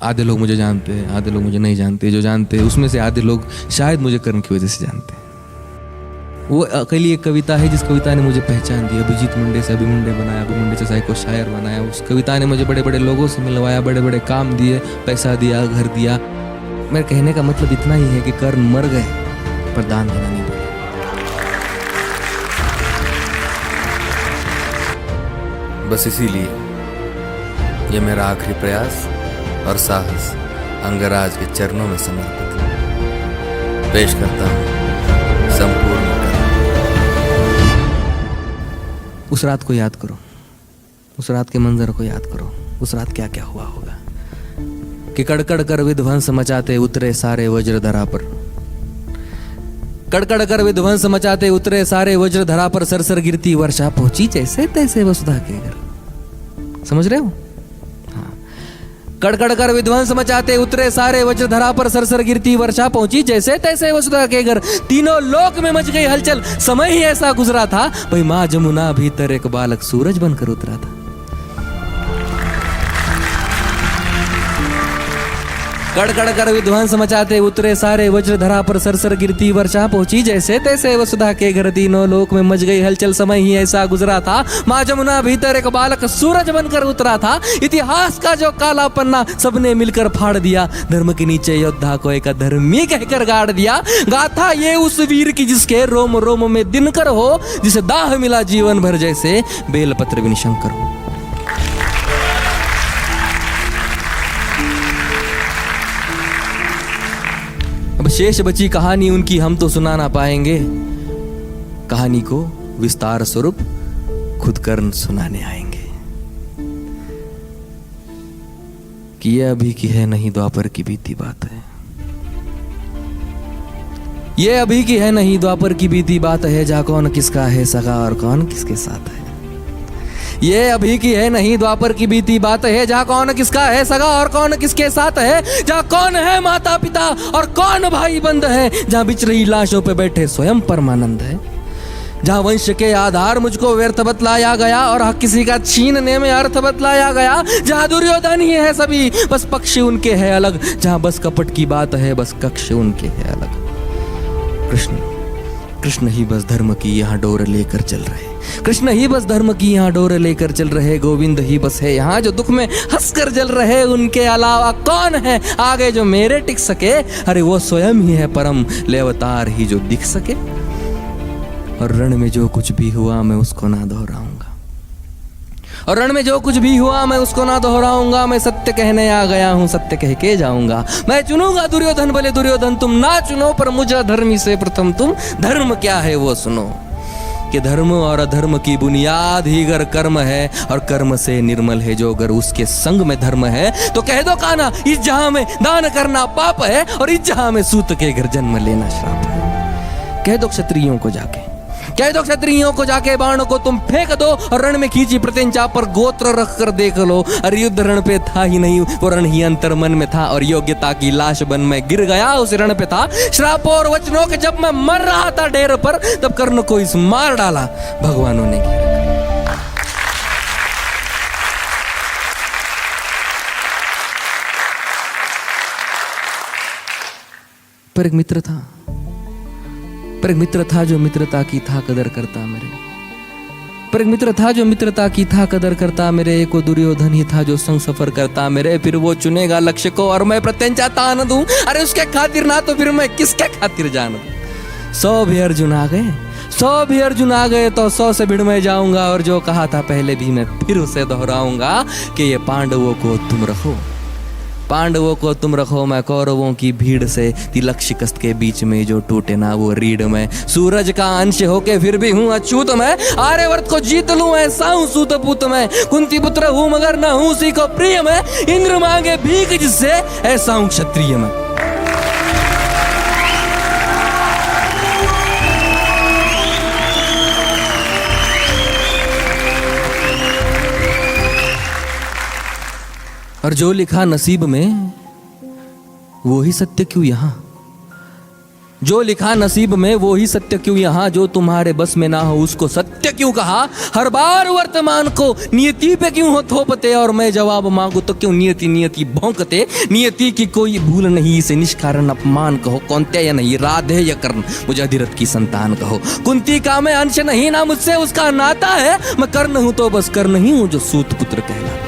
आधे लोग मुझे जानते हैं, आधे लोग मुझे नहीं जानते। जो जानते हैं उसमें से आधे लोग शायद मुझे कर्म की वजह से जानते हैं। वो अकेली एक कविता है जिस कविता ने मुझे पहचान दी। अभिजीत मुंडे से अभिमुंडे बनाया, अभिमुंडे से साई को शायर बनाया। उस कविता ने मुझे बड़े बड़े लोगों से मिलवाया, बड़े बड़े काम दिए, पैसा दिया, घर दिया। मेरे कहने का मतलब इतना ही है कि कर्ण मर गए पर दान देना नहीं भूले। बस इसीलिए ये मेरा आखिरी प्रयास और साहस अंगराज के चरणों में समर्पित पेश करता हूं संपूर्ण कर्म। उस रात को याद करो, उस रात के मंजर को याद करो। उस रात क्या क्या हुआ होगा कि कड़कड़ कर विध्वंस मचाते उतरे सारे वज्रधरा पर। कड़कड़ कर विध्वंस मचाते उतरे सारे वज्रधरा पर। सरसर गिरती वर्षा पहुंची जैसे तैसे वसुधा के घर। समझ रहे हो? हाँ। कड़कड़ कर विध्वंस मचाते उतरे सारे वज्रधरा पर। सरसर गिरती वर्षा पहुंची जैसे तैसे वसुधा के घर। तीनों लोक में मच गई हलचल, समय ही ऐसा गुजरा था। भाई माँ जमुना भीतर एक बालक सूरज बनकर उतरा था। कड़कड़ कर विध्वंस मचाते उतरे सारे वज्रधरा पर। सरसर गिरती वर्षा पहुंची जैसे तैसे वसुधा के घर। तीनों लोक में मच गई हलचल, समय ही ऐसा गुजरा था। माँ जमुना भीतर एक बालक सूरज बनकर उतरा था। इतिहास का जो काला पन्ना सबने मिलकर फाड़ दिया। धर्म के नीचे योद्धा को एक अधर्मी कहकर गाड़ दिया। गाथा ये उस वीर की जिसके रोम रोम में दिनकर हो, जिसे दाह मिला जीवन भर जैसे बेलपत्र बिन शंकर हो। अब शेष बची कहानी उनकी हम तो सुना ना पाएंगे। कहानी को विस्तार स्वरूप खुद कर्ण सुनाने आएंगे कि ये अभी की है नहीं द्वापर की बीती बात है। ये अभी की है नहीं द्वापर की बीती बात है। जा कौन किसका है सगा और कौन किसके साथ है। ये अभी की है नहीं द्वापर की बीती बात है। जहाँ कौन किसका है सगा और कौन किसके साथ है। जहाँ कौन है माता पिता और कौन भाई बंद है। जहाँ बिछ रही लाशों पे बैठे स्वयं परमानंद है। जहाँ वंश के आधार मुझको व्यर्थ बतलाया गया और हक किसी का छीनने में अर्थ बतलाया गया। जहाँ दुर्योधन ही है सभी, बस पक्ष उनके है अलग। जहाँ बस कपट की बात है, बस कक्ष उनके है अलग। कृष्ण ही बस धर्म की यहाँ डोर लेकर चल रहे। कृष्ण ही बस धर्म की यहाँ डोर लेकर चल रहे। गोविंद ही बस है यहाँ जो दुख में हंसकर जल रहे। उनके अलावा कौन है आगे जो मेरे टिक सके। अरे वो स्वयं ही है परम, ले अवतार ही जो दिख सके। और रण में जो कुछ भी हुआ मैं उसको ना दोहराऊंगा। और रण में जो कुछ भी हुआ मैं उसको ना दोहराऊंगा। मैं सत्य कहने आ गया हूँ, सत्य कह के जाऊंगा। मैं चुनूंगा दुर्योधन भले दुर्योधन तुम ना चुनो, पर मुझे धर्मी से प्रथम तुम धर्म क्या है वो सुनो। कि धर्म और अधर्म की बुनियाद ही अगर कर्म है, और कर्म से निर्मल है जो अगर उसके संग में धर्म है। तो कह दो काना इस जहां में दान करना पाप है, और इस जहां में सूत के घर जन्म लेना श्राप है। कह दो क्षत्रियों को जाके, कह दो क्षत्रियों को जाके बाण को तुम फेंक दो। और रण में खींची प्रत्यंचा पर गोत्र रख कर देख लो। अरे युद्ध रण पे था ही नहीं, वो रण ही अंतर मन में था। और योग्यता की लाश बन में गिर गया उस रण पे था। श्रापों और वचनों के जब मैं मर रहा था ढेर पर, तब कर्ण को इस मार डाला भगवानों ने। पर एक मित्र था, पर एक मित्र था जो मित्रता की था कदर करता मेरे। पर एक मित्र था जो मित्रता की था कदर करता मेरे। एक वो दुर्योधन ही था जो संग सफर करता मेरे। फिर वो चुनेगा लक्ष्य को और मैं प्रत्यंचा तान दूं। अरे उसके खातिर ना तो फिर मैं किसके खातिर जान दूं। 100 भी अर्जुन आ गए, 100 भी अर्जुन आ गए तो 100 से भिड़ में जाऊंगा। और जो कहा था पहले भी मैं फिर उसे दोहराऊंगा कि ये पांडवों को तुम रखो, पांडवों को तुम रखो। मैं कौरवों की भीड़ से तिलक शिकस्त के बीच में जो टूटे ना वो रीढ़ में। सूरज का अंश होके फिर भी हूँ अछूत मैं। आर्यवर्त को जीत लूं ऐसा हूँ सूत पूत मैं। कुंती पुत्र हूँ मगर न हूँ उसी को प्रिय मैं। इंद्र मांगे भीख जिससे ऐसा हूँ क्षत्रिय मैं। और जो लिखा नसीब में वो ही सत्य क्यों यहाँ। जो लिखा नसीब में वो ही सत्य क्यों यहाँ, जो तुम्हारे बस में ना हो उसको सत्य क्यों कहा। हर बार वर्तमान को नियति पे क्यों हो थोपते, और मैं जवाब मांगू तो क्यों नियति नियति भौंकते। नियति की कोई भूल नहीं, इसे निष्कारण अपमान कहो। कौन्तेय या नहीं, राधे या कर्ण, मुझे अधिरथ की संतान कहो। कुंती का मैं अंश नहीं, ना मुझसे उसका नाता है। मैं कर्ण हूं तो बस कर्ण ही हूं जो सूत पुत्र कहलाता।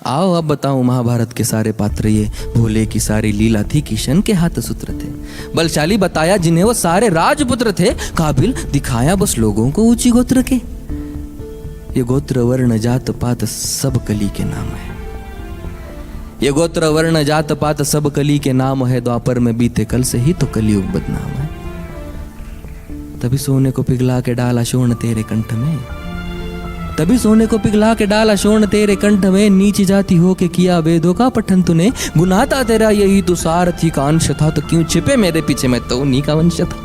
आओ अब बताऊं महाभारत के सारे पात्र ये, भोले की सारी लीला थी, किशन के हाथ सूत्र थे। बलशाली बताया जिन्हें वो सारे राजपुत्र थे, काबिल दिखाया बस लोगों को ऊंची गोत्र के। ये गोत्र वर्ण जात पात सब कली के नाम है। ये गोत्र वर्ण जात पात सब कली के नाम है। द्वापर में बीते कल से ही तो कलयुग बदनाम है। तभी सोने को पिघला के डाला शोण तेरे कंठ में, तभी सोने को पिघला के डाला शोण तेरे कंठ में। नीच जाति हो के किया वेदों का पठन तूने, गुनाहता तेरा यही तो सारथी का अंश था। तो क्यों छिपे मेरे पीछे, मैं तो उन्हीं का वंश था।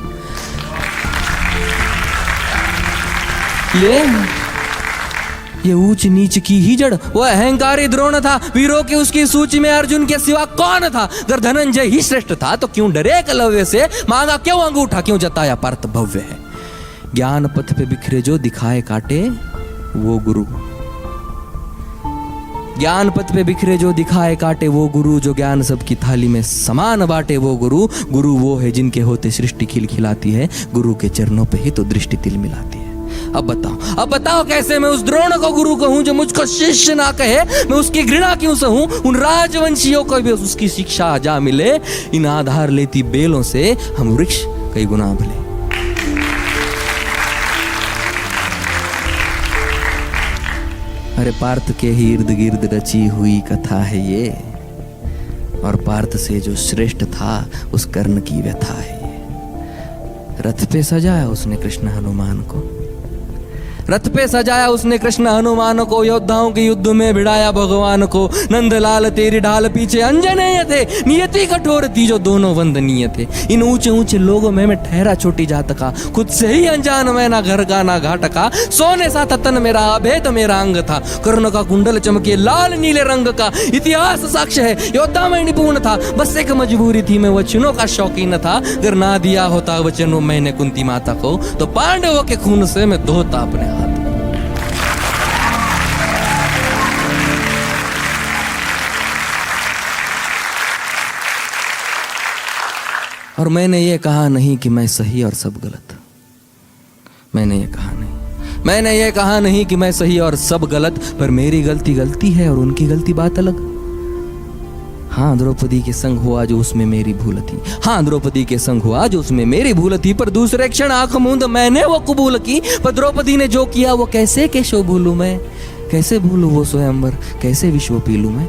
ये ऊंच नीच की ही जड़, वो अहंकारी द्रोण था। वीरों की उसकी सूची में अर्जुन के सिवा कौन था। अगर धनंजय ही श्रेष्ठ था तो क्यों डरे एकलव्य से, मांगा क्यों अंगूठा, क्यों जताया पार्थ भव्य है। ज्ञान पथ पे बिखरे जो दिखाए काटे वो गुरु, ज्ञान पथ पे बिखरे जो दिखाए काटे वो गुरु। जो ज्ञान सबकी थाली में समान बांटे वो गुरु। गुरु वो है जिनके होते सृष्टि खिलखिलाती है। गुरु के चरणों पे ही तो दृष्टि तिल मिलाती है। अब बताओ कैसे मैं उस द्रोण को गुरु कहूं जो मुझको शिष्य ना कहे। मैं उसकी घृणा क्यों सहूं, उन राजवंशियों को भी उसकी शिक्षा जा मिले। इन आधार लेती बेलों से हम वृक्ष कई गुना भले। अरे पार्थ के ही इर्द गिर्द रची हुई कथा है ये, और पार्थ से जो श्रेष्ठ था उस कर्ण की व्यथा है ये। रथ पे सजाया उसने कृष्ण हनुमान को, रथ पे सजाया उसने कृष्ण हनुमान को। योद्धाओं के युद्ध में भिड़ाया भगवान को। नंदलाल तेरी ढाल पीछे अंजनेय थे, नियति कठोर थी जो दोनों वंदनीय थे। इन ऊंचे ऊंचे लोगों में मैं ठहरा छोटी जात का, खुद से ही अनजान मैं, ना घर का ना घाट का। सोने सा तन मेरा, अभेद मेरा अंग था। कर्ण का कुंडल चमके लाल नीले रंग का। इतिहास साक्ष्य है योद्धा में निपुण था। बस एक मजबूरी थी, मैं वचनों का शौकीन था। अगर ना दिया होता वचनों मैंने कुंती माता को, तो पांडवों के खून से मैं धोता अपने हाथ। और मैंने ये कहा नहीं कि मैं सही और सब गलत। मैंने ये कहा नहीं, मैंने ये कहा नहीं कि मैं सही और सब गलत। पर मेरी गलती गलती है और उनकी गलती बात अलग। हाँ द्रौपदी के संग हुआ जो उसमें मेरी भूल थी, हाँ द्रौपदी के संग हुआ जो उसमें मेरी भूल थी। पर दूसरे क्षण आंख मूंद मैंने वो कबूल की। पर द्रौपदी ने जो किया वो कैसे कैशो भूलूं मैं, कैसे भूलूं वो स्वयंवर, कैसे विश्व पीलूं मैं।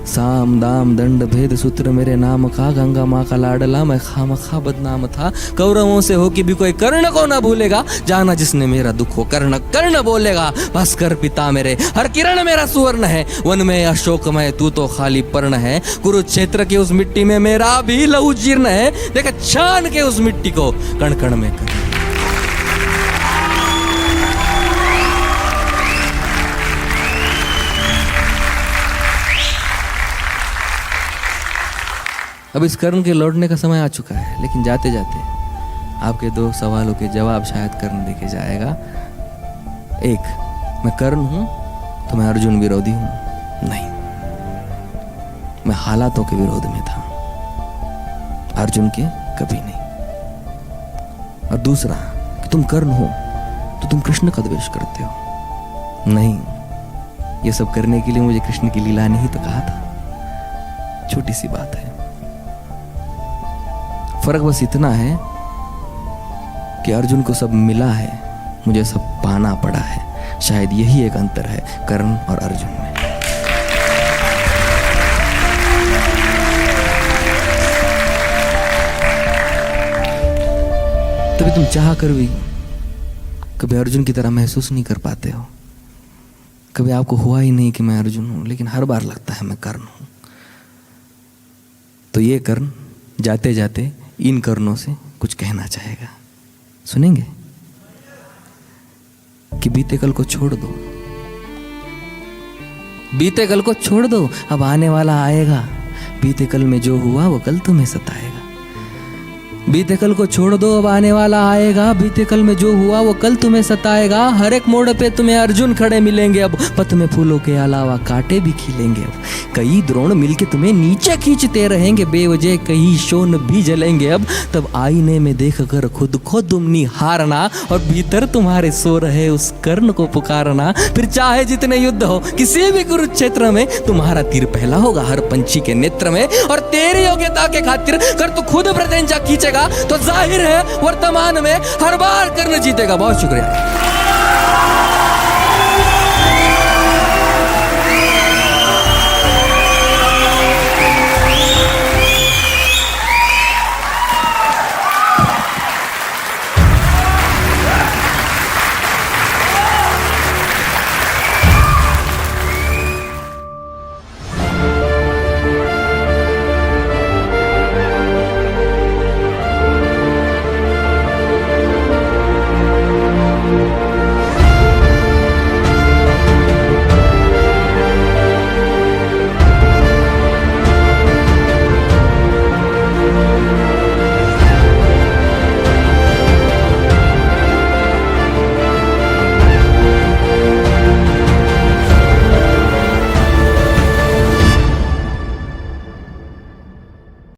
साम दाम दंड भेद सूत्र मेरे नाम का, गंगा माँ का लाडला मैं खामखा बदनाम था। कौरवों से हो कि भी कोई कर्ण को ना भूलेगा, जाना जिसने मेरा दुख हो कर्ण कर्ण बोलेगा। भास्कर पिता मेरे, हर किरण मेरा सुवर्ण है। वन में अशोकमय तू तो खाली पर्ण है। कुरुक्षेत्र की उस मिट्टी में मेरा भी लहू जीर्ण है। देख छान के उस मिट्टी को कण कण में कर। अब इस कर्ण के लौटने का समय आ चुका है, लेकिन जाते जाते आपके दो सवालों के जवाब शायद कर्ण देके जाएगा। एक, मैं कर्ण हूं तो मैं अर्जुन विरोधी हूं? नहीं, मैं हालातों के विरोध में था, अर्जुन के कभी नहीं। और दूसरा कि तुम कर्ण हो तो तुम कृष्ण का द्वेष करते हो? नहीं, ये सब करने के लिए मुझे कृष्ण की लीला ने ही तो कहा था। छोटी सी बात है, फर्क बस इतना है कि अर्जुन को सब मिला है, मुझे सब पाना पड़ा है। शायद यही एक अंतर है कर्ण और अर्जुन में। तभी तुम चाह कर भी कभी अर्जुन की तरह महसूस नहीं कर पाते हो। कभी आपको हुआ ही नहीं कि मैं अर्जुन हूं, लेकिन हर बार लगता है मैं कर्ण हूं। तो ये कर्ण जाते जाते इन कर्णों से कुछ कहना चाहेगा, सुनेंगे? कि बीते कल को छोड़ दो, बीते कल को छोड़ दो, अब आने वाला आएगा। बीते कल में जो हुआ वो कल तुम्हें सताएगा। बीते कल को छोड़ दो, अब आने वाला आएगा। बीते कल में जो हुआ वो कल तुम्हें सताएगा। हर एक मोड़ पे तुम्हें अर्जुन खड़े मिलेंगे अब, पथ में फूलों के अलावा कांटे भी खिलेंगे अब। कई द्रोण मिलके तुम्हें नीचे खींचते रहेंगे बेवजह, कई शोन भी जलेंगे अब। तब आईने में देख कर खुद को तुम निहारना, और भीतर तुम्हारे सो रहे उस कर्ण को पुकारना। फिर चाहे जितने युद्ध हो किसी भी कुरुक्षेत्र में, तुम्हारा तीर पहला होगा हर पंछी के नेत्र में। और तेरी योग्यता के खातिर कर तू खुद प्रत्यंचा खींचेगा तो जाहिर है वर्तमान में हर बार कर्ण जीतेगा। बहुत शुक्रिया।